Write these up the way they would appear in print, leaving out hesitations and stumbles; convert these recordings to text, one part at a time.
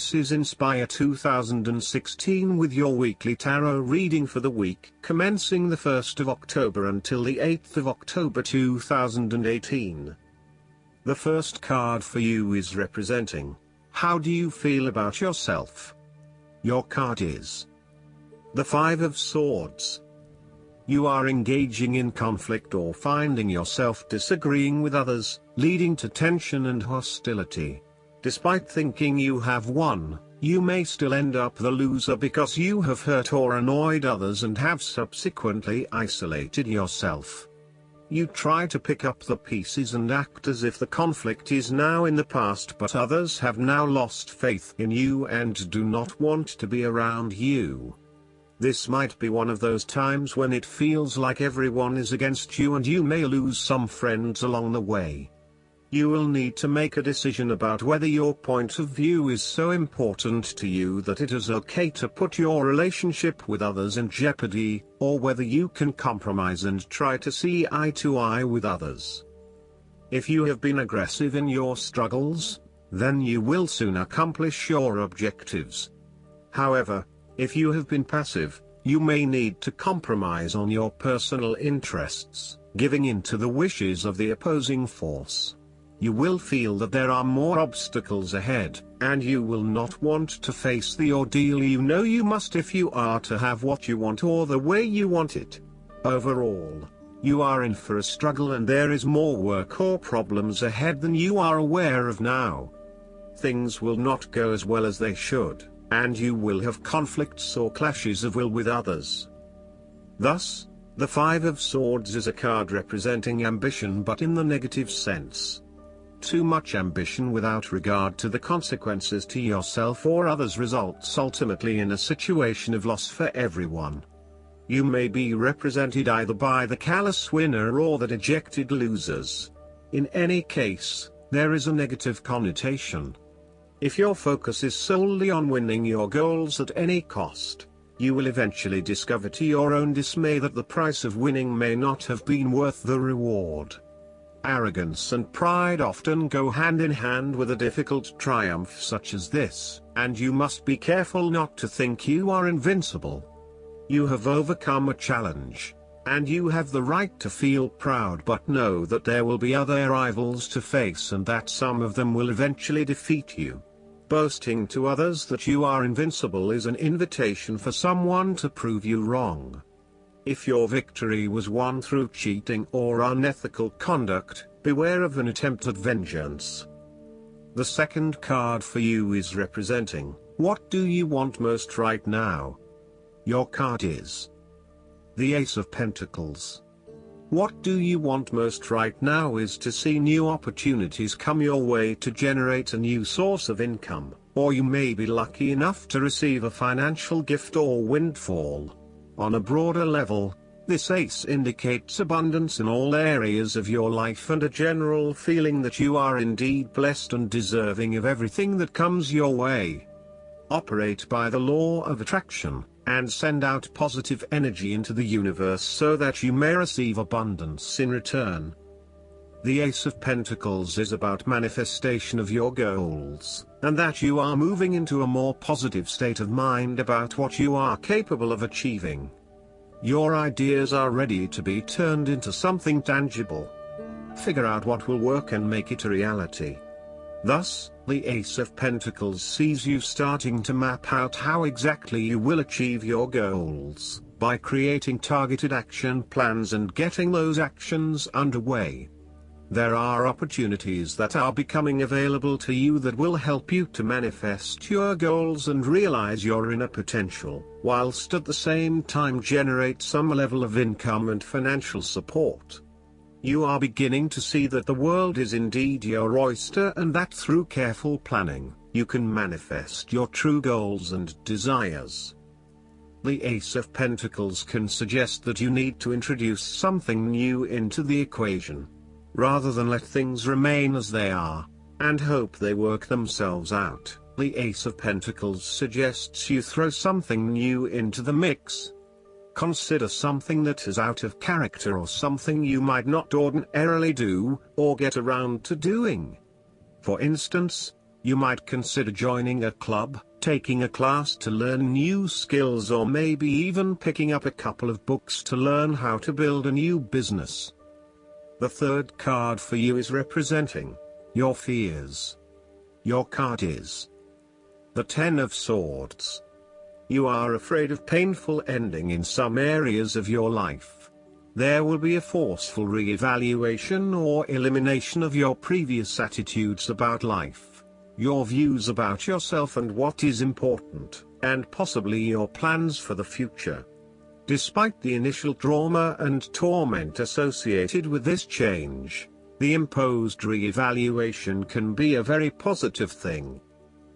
This is Inspire 2016 with your weekly tarot reading for the week commencing the 1st of October until the 8th of October 2018. The first card for you is representing, how do you feel about yourself? Your card is the Five of Swords. You are engaging in conflict or finding yourself disagreeing with others, leading to tension and hostility. Despite thinking you have won, you may still end up the loser because you have hurt or annoyed others and have subsequently isolated yourself. You try to pick up the pieces and act as if the conflict is now in the past, but others have now lost faith in you and do not want to be around you. This might be one of those times when it feels like everyone is against you and you may lose some friends along the way. You will need to make a decision about whether your point of view is so important to you that it is okay to put your relationship with others in jeopardy, or whether you can compromise and try to see eye to eye with others. If you have been aggressive in your struggles, then you will soon accomplish your objectives. However, if you have been passive, you may need to compromise on your personal interests, giving in to the wishes of the opposing force. You will feel that there are more obstacles ahead, and you will not want to face the ordeal you know you must if you are to have what you want or the way you want it. Overall, you are in for a struggle and there is more work or problems ahead than you are aware of now. Things will not go as well as they should, and you will have conflicts or clashes of will with others. Thus, the Five of Swords is a card representing ambition but in the negative sense. Too much ambition without regard to the consequences to yourself or others results ultimately in a situation of loss for everyone. You may be represented either by the callous winner or the dejected losers. In any case, there is a negative connotation. If your focus is solely on winning your goals at any cost, you will eventually discover to your own dismay that the price of winning may not have been worth the reward. Arrogance and pride often go hand in hand with a difficult triumph such as this, and you must be careful not to think you are invincible. You have overcome a challenge, and you have the right to feel proud, but know that there will be other rivals to face and that some of them will eventually defeat you. Boasting to others that you are invincible is an invitation for someone to prove you wrong. If your victory was won through cheating or unethical conduct, beware of an attempt at vengeance. The second card for you is representing, what do you want most right now? Your card is the Ace of Pentacles. What do you want most right now is to see new opportunities come your way to generate a new source of income, or you may be lucky enough to receive a financial gift or windfall. On a broader level, this ace indicates abundance in all areas of your life and a general feeling that you are indeed blessed and deserving of everything that comes your way. Operate by the law of attraction, and send out positive energy into the universe so that you may receive abundance in return. The Ace of Pentacles is about manifestation of your goals, and that you are moving into a more positive state of mind about what you are capable of achieving. Your ideas are ready to be turned into something tangible. Figure out what will work and make it a reality. Thus, the Ace of Pentacles sees you starting to map out how exactly you will achieve your goals, by creating targeted action plans and getting those actions underway. There are opportunities that are becoming available to you that will help you to manifest your goals and realize your inner potential, whilst at the same time generate some level of income and financial support. You are beginning to see that the world is indeed your oyster and that through careful planning, you can manifest your true goals and desires. The Ace of Pentacles can suggest that you need to introduce something new into the equation, rather than let things remain as they are, and hope they work themselves out. The Ace of Pentacles suggests you throw something new into the mix. Consider something that is out of character or something you might not ordinarily do, or get around to doing. For instance, You might consider joining a club, taking a class to learn new skills, or maybe even picking up a couple of books to learn how to build a new business. The third card for you is representing your fears. Your card is the Ten of Swords. You are afraid of painful ending in some areas of your life. There will be a forceful re-evaluation or elimination of your previous attitudes about life, your views about yourself and what is important, and possibly your plans for the future. Despite the initial trauma and torment associated with this change, the imposed re-evaluation can be a very positive thing.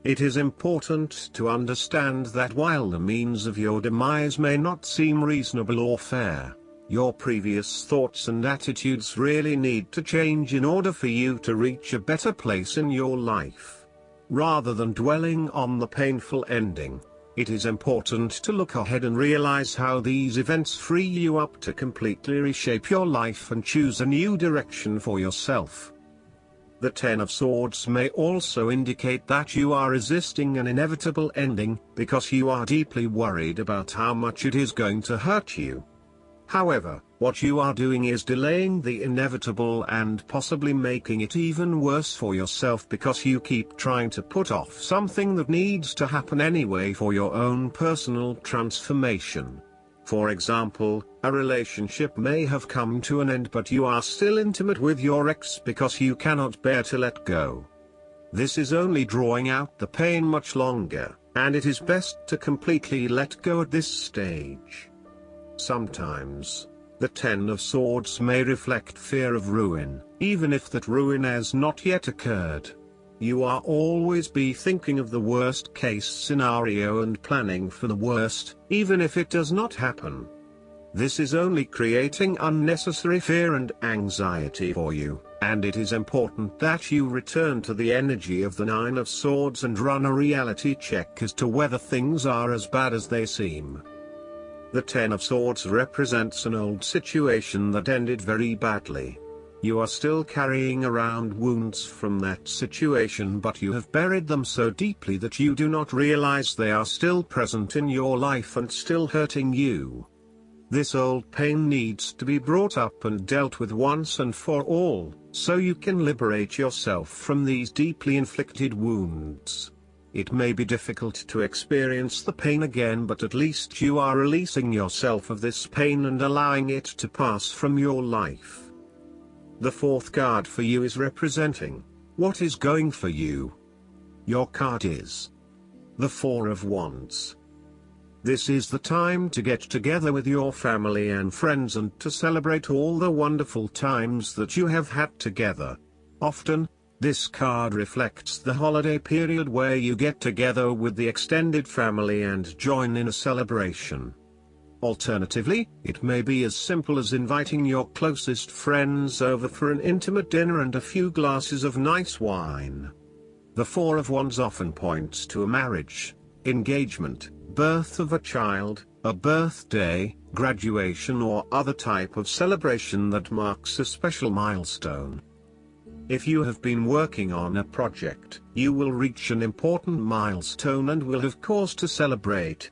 It is important to understand that while the means of your demise may not seem reasonable or fair, your previous thoughts and attitudes really need to change in order for you to reach a better place in your life. Rather than dwelling on the painful ending, it is important to look ahead and realize how these events free you up to completely reshape your life and choose a new direction for yourself. The Ten of Swords may also indicate that you are resisting an inevitable ending, because you are deeply worried about how much it is going to hurt you. However, what you are doing is delaying the inevitable and possibly making it even worse for yourself, because you keep trying to put off something that needs to happen anyway for your own personal transformation. For example, a relationship may have come to an end, but you are still intimate with your ex because you cannot bear to let go. This is only drawing out the pain much longer, and it is best to completely let go at this stage. Sometimes, the Ten of Swords may reflect fear of ruin, even if that ruin has not yet occurred. You are always be thinking of the worst case scenario and planning for the worst, even if it does not happen. This is only creating unnecessary fear and anxiety for you, and it is important that you return to the energy of the Nine of Swords and run a reality check as to whether things are as bad as they seem. The Ten of Swords represents an old situation that ended very badly. You are still carrying around wounds from that situation, but you have buried them so deeply that you do not realize they are still present in your life and still hurting you. This old pain needs to be brought up and dealt with once and for all, so you can liberate yourself from these deeply inflicted wounds. It may be difficult to experience the pain again, but at least you are releasing yourself of this pain and allowing it to pass from your life. The fourth card for you is representing what is going for you. Your card is the Four of Wands. This is the time to get together with your family and friends and to celebrate all the wonderful times that you have had together. Often, this card reflects the holiday period where you get together with the extended family and join in a celebration. Alternatively, it may be as simple as inviting your closest friends over for an intimate dinner and a few glasses of nice wine. The Four of Wands often points to a marriage, engagement, birth of a child, a birthday, graduation, or other type of celebration that marks a special milestone. If you have been working on a project, you will reach an important milestone and will have cause to celebrate.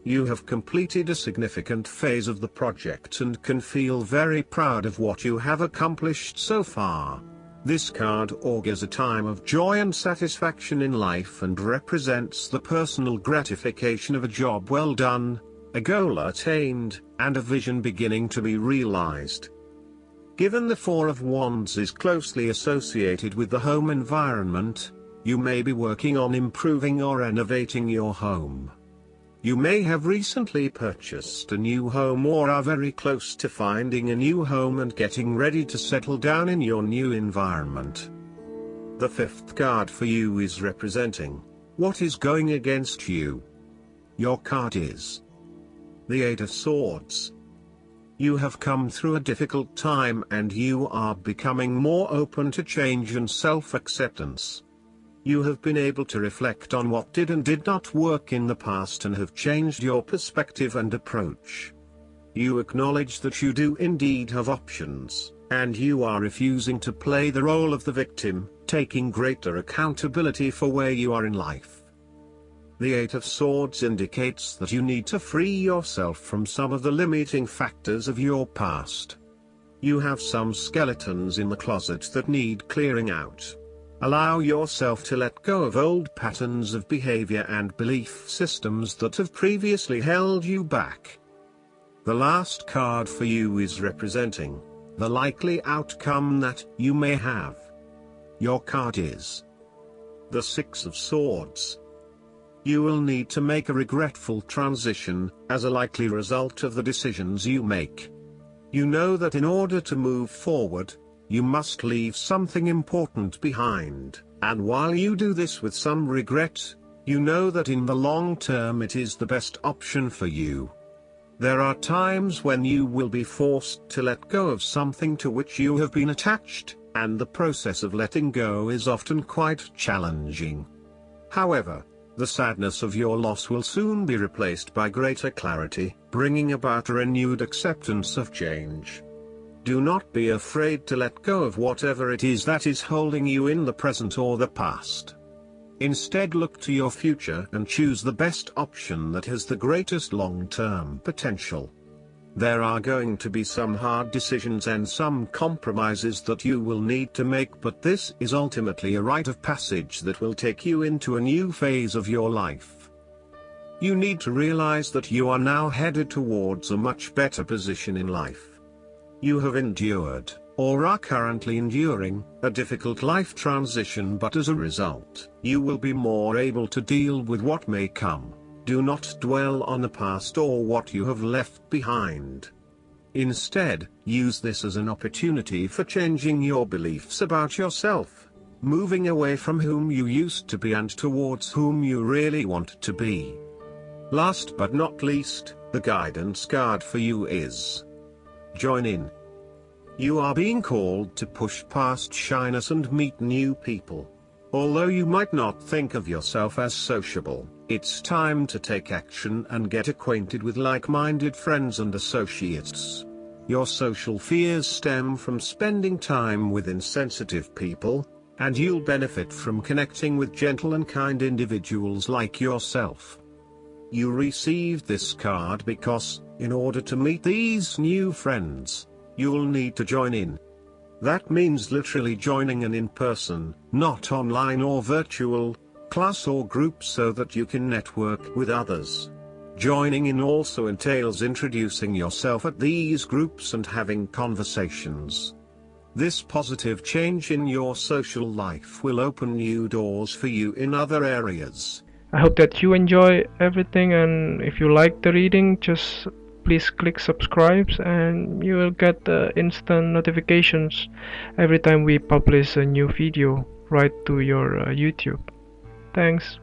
You have completed a significant phase of the project and can feel very proud of what you have accomplished so far. This card augurs a time of joy and satisfaction in life and represents the personal gratification of a job well done, a goal attained, and a vision beginning to be realized. Given the Four of Wands is closely associated with the home environment, you may be working on improving or renovating your home. You may have recently purchased a new home or are very close to finding a new home and getting ready to settle down in your new environment. The fifth card for you is representing what is going against you. Your card is the Eight of Swords. You have come through a difficult time and you are becoming more open to change and self-acceptance. You have been able to reflect on what did and did not work in the past and have changed your perspective and approach. You acknowledge that you do indeed have options, and you are refusing to play the role of the victim, taking greater accountability for where you are in life. The Eight of Swords indicates that you need to free yourself from some of the limiting factors of your past. You have some skeletons in the closet that need clearing out. Allow yourself to let go of old patterns of behavior and belief systems that have previously held you back. The last card for you is representing the likely outcome that you may have. Your card is the Six of Swords. You will need to make a regretful transition, as a likely result of the decisions you make. You know that in order to move forward, you must leave something important behind, and while you do this with some regret, you know that in the long term it is the best option for you. There are times when you will be forced to let go of something to which you have been attached, and the process of letting go is often quite challenging. However, the sadness of your loss will soon be replaced by greater clarity, bringing about a renewed acceptance of change. Do not be afraid to let go of whatever it is that is holding you in the present or the past. Instead, look to your future and choose the best option that has the greatest long-term potential. There are going to be some hard decisions and some compromises that you will need to make, but this is ultimately a rite of passage that will take you into a new phase of your life. You need to realize that you are now headed towards a much better position in life. You have endured, or are currently enduring, a difficult life transition, but as a result, you will be more able to deal with what may come. Do not dwell on the past or what you have left behind. Instead, use this as an opportunity for changing your beliefs about yourself, moving away from whom you used to be and towards whom you really want to be. Last but not least, the guidance card for you is Join in. You are being called to push past shyness and meet new people. Although you might not think of yourself as sociable, it's time to take action and get acquainted with like-minded friends and associates. Your social fears stem from spending time with insensitive people, and you'll benefit from connecting with gentle and kind individuals like yourself. You received this card because, in order to meet these new friends, you'll need to join in. That means literally joining an in-person, not online or virtual, class or group so that you can network with others. Joining in also entails introducing yourself at these groups and having conversations. This positive change in your social life will open new doors for you in other areas. I hope that you enjoy everything, and if you like the reading, just please click subscribe and you will get instant notifications every time we publish a new video right to your YouTube. Thanks.